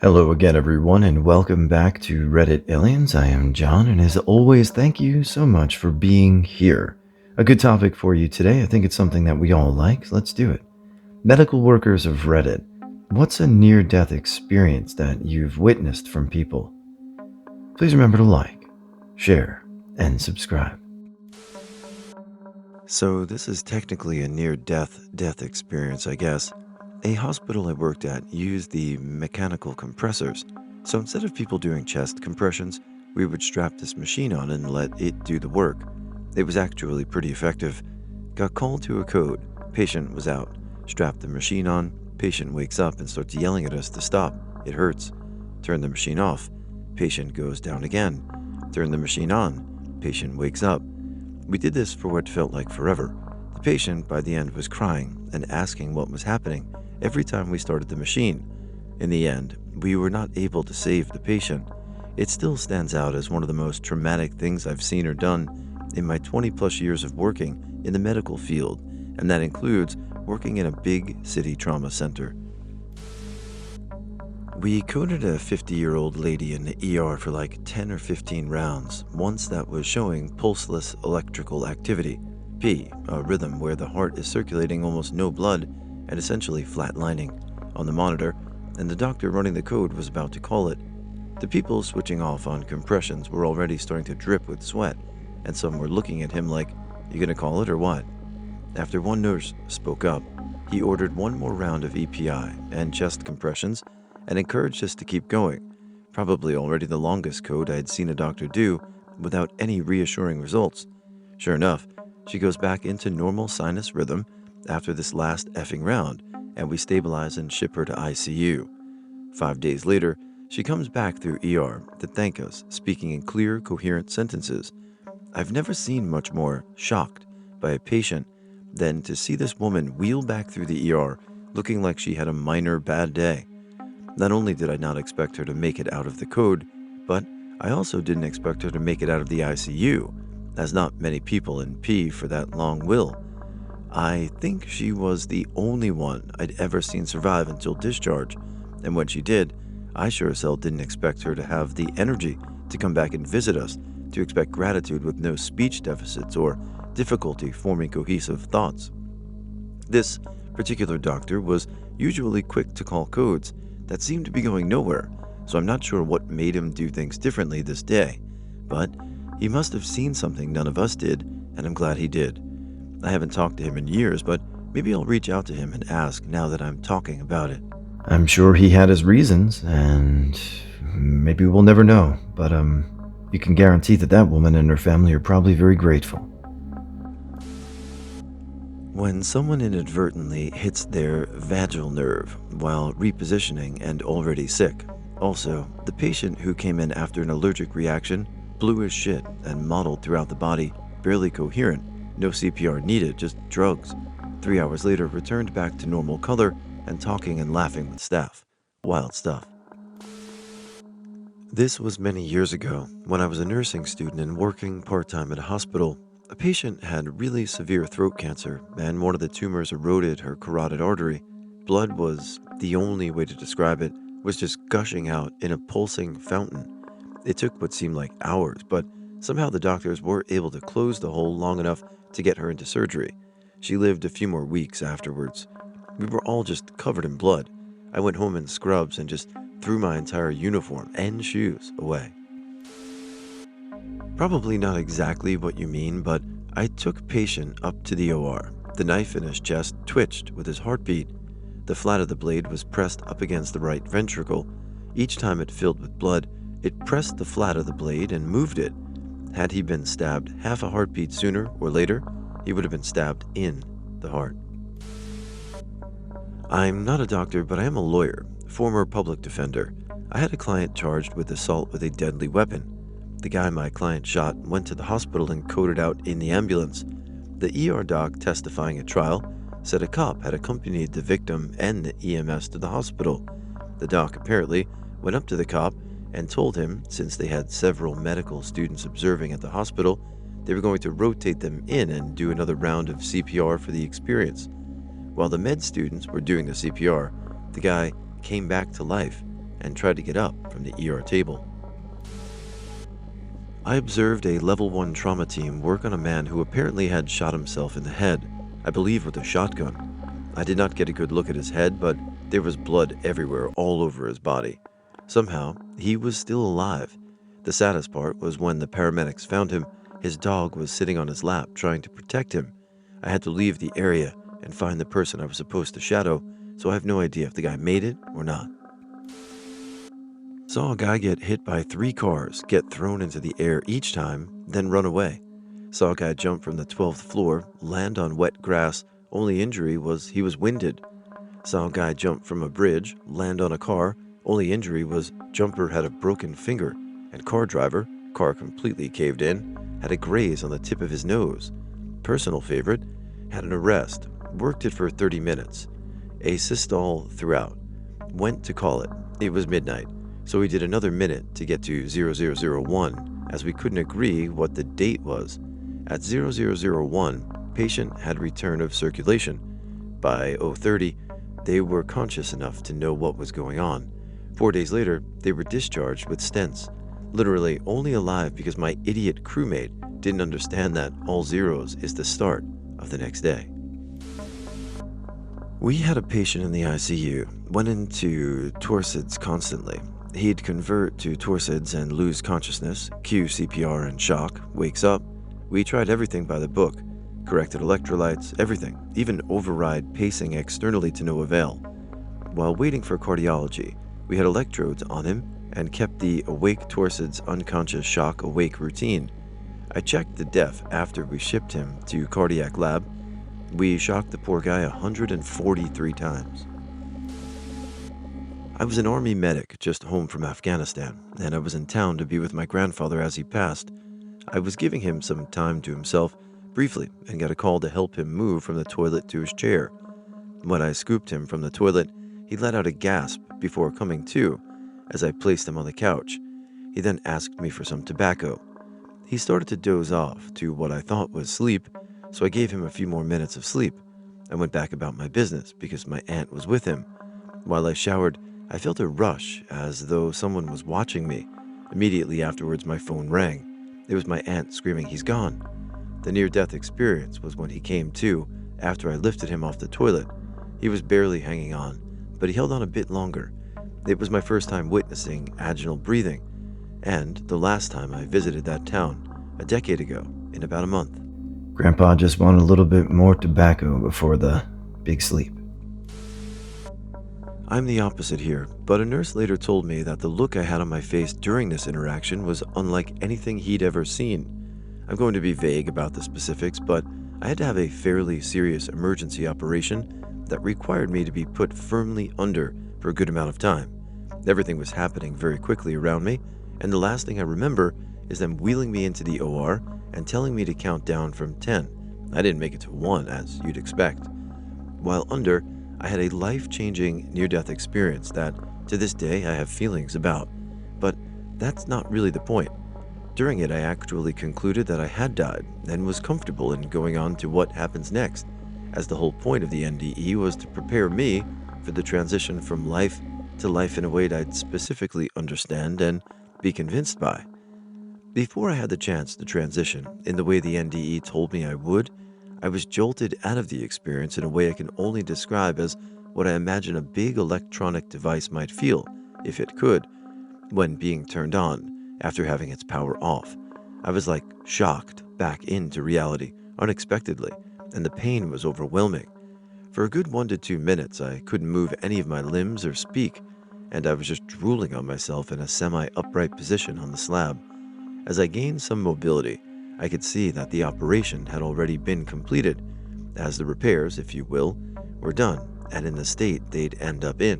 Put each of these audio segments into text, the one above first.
Hello again, everyone, and welcome back to Reddit Aliens. I am John, and as always, thank you so much for being here. A good topic for you today. I think it's something that we all like. Let's do it. Medical workers of Reddit. What's a near death experience that you've witnessed from people? Please remember to like, share, and subscribe. So this is technically a near-death experience, I guess. A hospital I worked at used the mechanical compressors. So instead of people doing chest compressions, we would strap this machine on and let it do the work. It was actually pretty effective. Got called to a code. Patient was out. Strapped the machine on. Patient wakes up and starts yelling at us to stop. It hurts. Turn the machine off. Patient goes down again. Turn the machine on. Patient wakes up. We did this for what felt like forever. The patient, by the end, was crying and asking what was happening every time we started the machine. In the end, we were not able to save the patient. It still stands out as one of the most traumatic things I've seen or done in my 20 plus years of working in the medical field, and that includes working in a big city trauma center. We coded a 50-year-old lady in the ER for like 10 or 15 rounds, once that was showing pulseless electrical activity, P, a rhythm where the heart is circulating almost no blood and essentially flatlining, on the monitor, and the doctor running the code was about to call it. The people switching off on compressions were already starting to drip with sweat, and some were looking at him like, "You gonna call it or what?" After one nurse spoke up, he ordered one more round of EPI and chest compressions and encouraged us to keep going, probably already the longest code I had seen a doctor do without any reassuring results. Sure enough, she goes back into normal sinus rhythm after this last effing round, and we stabilize and ship her to ICU. 5 days later, she comes back through ER to thank us, speaking in clear, coherent sentences. I've never seen much more shocked by a patient than to see this woman wheel back through the ER looking like she had a minor bad day. Not only did I not expect her to make it out of the code, but I also didn't expect her to make it out of the ICU, as not many people in P for that long will. I think she was the only one I'd ever seen survive until discharge, and when she did, I sure as hell didn't expect her to have the energy to come back and visit us, to expect gratitude with no speech deficits or difficulty forming cohesive thoughts. This particular doctor was usually quick to call codes that seemed to be going nowhere, so I'm not sure what made him do things differently this day. But he must have seen something none of us did, and I'm glad he did. I haven't talked to him in years, but maybe I'll reach out to him and ask now that I'm talking about it. I'm sure he had his reasons, and maybe we'll never know, but you can guarantee that that woman and her family are probably very grateful. When someone inadvertently hits their vagal nerve while repositioning and already sick. Also, the patient who came in after an allergic reaction, blue as shit and mottled throughout the body, barely coherent, no CPR needed, just drugs. 3 hours later, returned back to normal color and talking and laughing with staff. Wild stuff. This was many years ago when I was a nursing student and working part time at a hospital. A patient had really severe throat cancer, and one of the tumors eroded her carotid artery. Blood was the only way to describe it, was just gushing out in a pulsing fountain. It took what seemed like hours, but somehow the doctors were able to close the hole long enough to get her into surgery. She lived a few more weeks afterwards. We were all just covered in blood. I went home in scrubs and just threw my entire uniform and shoes away. Probably not exactly what you mean, but I took patient up to the OR. The knife in his chest twitched with his heartbeat. The flat of the blade was pressed up against the right ventricle. Each time it filled with blood, it pressed the flat of the blade and moved it. Had he been stabbed half a heartbeat sooner or later, he would have been stabbed in the heart. I'm not a doctor, but I am a lawyer, former public defender. I had a client charged with assault with a deadly weapon. The guy my client shot went to the hospital and coded out in the ambulance. The ER doc testifying at trial said a cop had accompanied the victim and the EMS to the hospital. The doc apparently went up to the cop and told him, since they had several medical students observing at the hospital, they were going to rotate them in and do another round of CPR for the experience. While the med students were doing the CPR, the guy came back to life, and tried to get up from the ER table. I observed a level 1 trauma team work on a man who apparently had shot himself in the head, I believe with a shotgun. I did not get a good look at his head, but there was blood everywhere all over his body. Somehow, he was still alive. The saddest part was when the paramedics found him, his dog was sitting on his lap trying to protect him. I had to leave the area and find the person I was supposed to shadow, so I have no idea if the guy made it or not. Saw a guy get hit by 3 cars, get thrown into the air each time, then run away. Saw a guy jump from the 12th floor, land on wet grass, only injury was he was winded. Saw a guy jump from a bridge, land on a car, only injury was jumper had a broken finger, and car driver, car completely caved in, had a graze on the tip of his nose. Personal favorite, had an arrest, worked it for 30 minutes. A systole throughout. Went to call it. It was midnight, so we did another minute to get to 0001, as we couldn't agree what the date was. At 0001, patient had return of circulation. By 030, they were conscious enough to know what was going on. 4 days later, they were discharged with stents. Literally only alive because my idiot crewmate didn't understand that all zeros is the start of the next day. We had a patient in the ICU, went into torsids constantly. He'd convert to torsids and lose consciousness, cue CPR and shock, wakes up. We tried everything by the book, corrected electrolytes, everything, even override pacing externally to no avail. While waiting for cardiology, we had electrodes on him and kept the awake torsids unconscious shock awake routine. I checked the def after we shipped him to cardiac lab. We shocked the poor guy 143 times. I was an army medic just home from Afghanistan, and I was in town to be with my grandfather as he passed. I was giving him some time to himself, briefly, and got a call to help him move from the toilet to his chair. When I scooped him from the toilet, he let out a gasp before coming to, as I placed him on the couch. He then asked me for some tobacco. He started to doze off to what I thought was sleep, so I gave him a few more minutes of sleep. I went back about my business because my aunt was with him. While I showered, I felt a rush as though someone was watching me. Immediately afterwards, my phone rang. It was my aunt screaming, "He's gone." The near-death experience was when he came to after I lifted him off the toilet. He was barely hanging on, but he held on a bit longer. It was my first time witnessing aginal breathing, and the last time I visited that town, a decade ago, in about a month. Grandpa just wanted a little bit more tobacco before the big sleep. I'm the opposite here, but a nurse later told me that the look I had on my face during this interaction was unlike anything he'd ever seen. I'm going to be vague about the specifics, but I had to have a fairly serious emergency operation that required me to be put firmly under for a good amount of time. Everything was happening very quickly around me, and the last thing I remember is them wheeling me into the OR and telling me to count down from 10. I didn't make it to 1, as you'd expect. While under, I had a life-changing near-death experience that, to this day, I have feelings about. But that's not really the point. During it, I actually concluded that I had died and was comfortable in going on to what happens next, as the whole point of the NDE was to prepare me for the transition from life to life in a way that I'd specifically understand and be convinced by. Before I had the chance to transition in the way the NDE told me I would, I was jolted out of the experience in a way I can only describe as what I imagine a big electronic device might feel, if it could, when being turned on after having its power off. I was like shocked back into reality unexpectedly, and the pain was overwhelming. For a good 1 to 2 minutes, I couldn't move any of my limbs or speak, and I was just drooling on myself in a semi-upright position on the slab. As I gained some mobility, I could see that the operation had already been completed, as the repairs, if you will, were done and in the state they'd end up in.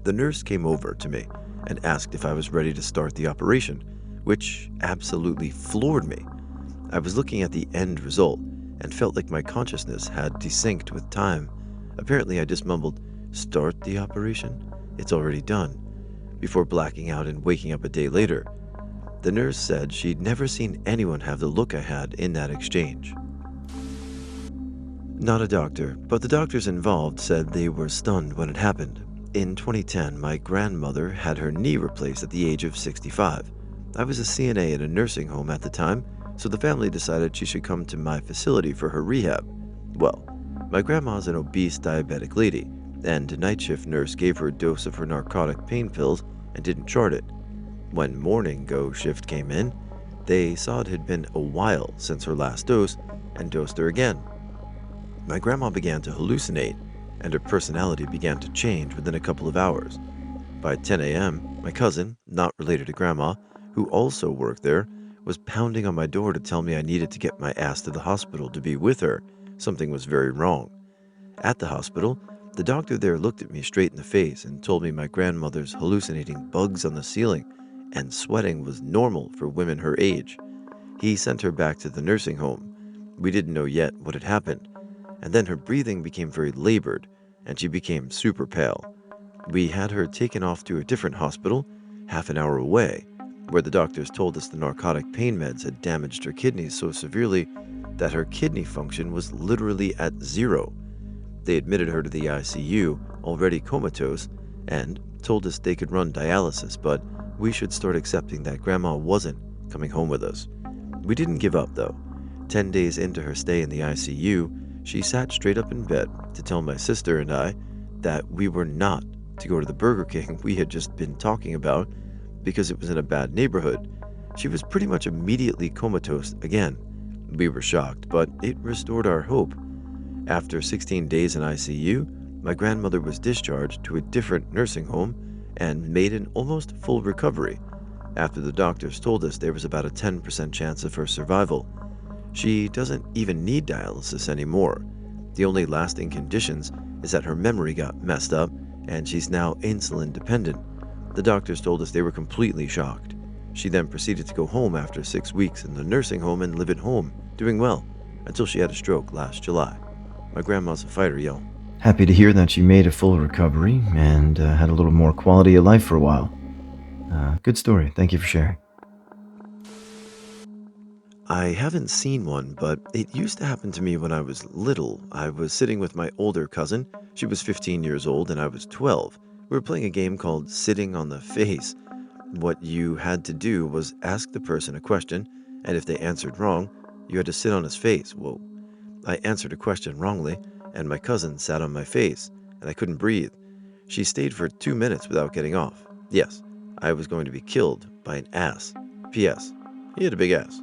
The nurse came over to me and asked if I was ready to start the operation, which absolutely floored me. I was looking at the end result and felt like my consciousness had desynced with time. Apparently I just mumbled, "Start the operation? It's already done," before blacking out and waking up a day later. The nurse said she'd never seen anyone have the look I had in that exchange. Not a doctor, but the doctors involved said they were stunned when it happened. In 2010, my grandmother had her knee replaced at the age of 65. I was a CNA at a nursing home at the time, so the family decided she should come to my facility for her rehab. Well, my grandma's an obese diabetic lady, and a night shift nurse gave her a dose of her narcotic pain pills and didn't chart it. When morning go shift came in, they saw it had been a while since her last dose and dosed her again. My grandma began to hallucinate, and her personality began to change within a couple of hours. By 10 a.m., my cousin, not related to Grandma, who also worked there, was pounding on my door to tell me I needed to get my ass to the hospital to be with her. Something was very wrong. At the hospital, the doctor there looked at me straight in the face and told me my grandmother's hallucinating bugs on the ceiling and sweating was normal for women her age. He sent her back to the nursing home. We didn't know yet what had happened, and then her breathing became very labored, and she became super pale. We had her taken off to a different hospital, half an hour away, where the doctors told us the narcotic pain meds had damaged her kidneys so severely that her kidney function was literally at zero. They admitted her to the ICU, already comatose, and told us they could run dialysis, but we should start accepting that Grandma wasn't coming home with us. We didn't give up, though. 10 days into her stay in the ICU, she sat straight up in bed to tell my sister and I that we were not to go to the Burger King we had just been talking about because it was in a bad neighborhood. She was pretty much immediately comatose again. We were shocked, but it restored our hope. After 16 days in ICU, my grandmother was discharged to a different nursing home and made an almost full recovery. After the doctors told us there was about a 10% chance of her survival. She doesn't even need dialysis anymore. The only lasting conditions is that her memory got messed up and she's now insulin dependent. The doctors told us they were completely shocked. She then proceeded to go home after 6 weeks in the nursing home and live at home, doing well, until she had a stroke last July. My grandma's a fighter, yo. Happy to hear that you made a full recovery and had a little more quality of life for a while. Good story. Thank you for sharing. I haven't seen one, but it used to happen to me when I was little. I was sitting with my older cousin. She was 15 years old and I was 12. We were playing a game called Sitting on the Face. What you had to do was ask the person a question, and if they answered wrong, you had to sit on his face. Whoa. I answered a question wrongly, and my cousin sat on my face, and I couldn't breathe. She stayed for 2 minutes without getting off. Yes, I was going to be killed by an ass. P.S. He had a big ass.